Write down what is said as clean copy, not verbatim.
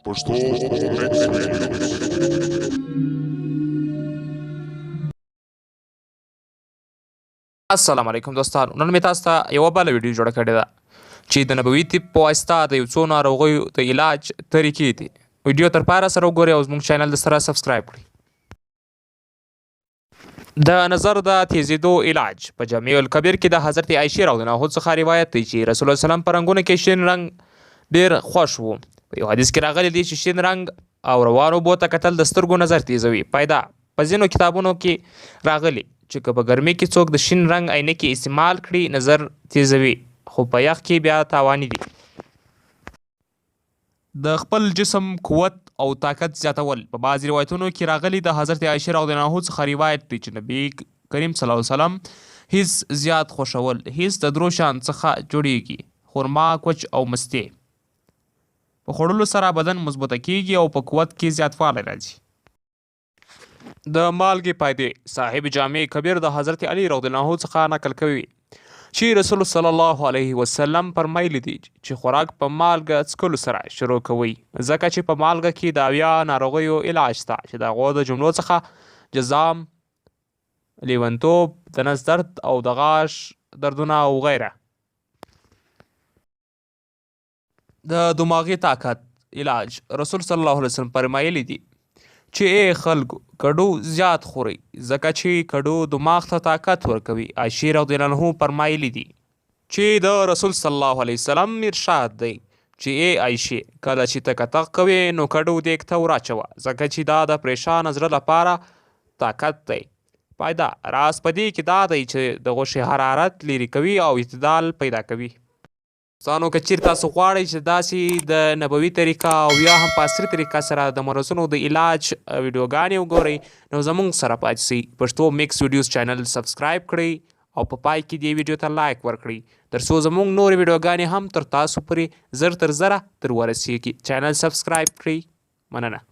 پښتو میکس ویډیوز. السلام علیکم دوستانو، نن مې تاسو ته یوه بله ویډیو جوړه کړې ده چې د نبوي طب په واسطه د یو څو ناروغیو د علاج طریقې دي. ویډیو تر پایه سره وګورئ او زموږ چینل د سره سبسکرایب کړئ. د نظر د تیزیدو علاج په جامع الکبیر کې د حضرت عایشې رضی الله عنها څخه روایت دی چې رسول الله سلام په رنګونو کې شین رنګ ډیر خوښ وو. په یو حدیث کې راغلی دی چې شین رنګ او روانو اوبو ته کتل د سترګو نظر تیزوي. پیدا په ځینو کتابونو کې راغلی چې که په ګرمۍ کې څوک د شین رنګ عینکې استعمال کړي نظر تیزوي، خو په یخ کې بیا تاواني دي. د خپل جسم قوت او طاقت زیاتول په بعض روایتونو کې راغلی د حضرت عایشې رضی الله عنها څخه روایت دی چې نبی کریم صلی الله علیه وسلم هیڅ زیات خوښول هیڅ د درو شیانو څخه جوړیږي: خرما، کوچ او مستې. په خوړلو سره بدن مضبوطه کیږي او په قوت کې زیاتوالی راځي. د مالګې فایدې صاحب جامع کبیر د حضرت علی رضی الله عنه څخه نقل کوي چې رسول صلی الله علیه وسلم فرمایلی دی چې خوراک په مالګه څکلو سره شروع کوئ، ځکه چې په مالګه کې د اویا ناروغیو علاج شته چې د هغو د جملو څخه جذام، لیونتوب، د نس درد او د غاښ دردونه او غیره. د دماغي طاقت علاج رسول صلی الله علیه وسلم فرمایلی دی چې ای خلکو کډو زیات خورئ ځکه چې کډو دماغ ته طاقت ورکوي. عایشې رضی الله عنها فرمایلی دي چې د رسول صلی الله علیه وسلم ارشاد دی چې ای عایشې کله چې ته کتغ کوې نو کډو دیګ ته وراچوه ځکه چې دا د پریشان زړه لپاره طاقت دی. پیدا راز په دې کې دا دی چې د غوښې حرارت لرې کوي او اعتدال پیدا کوي. دوستانو که چیرې تاسو غواړئ چې داسې د نبوي طریقه او یا هم په عصري طریقه سره د مرضونو د علاج ویډیوګانې وګورئ نو زموږ سره پاتې شئ. پښتو میکس ویډیوز چینل سبسکرایب کړئ او په پای کې دې ویډیو ته لایک ورکړئ ترڅو زموږ نورې ویډیوګانې هم تر تاسو پورې زر تر زره در ورسیږي. چینل سبسکرایب کړئ. مننه.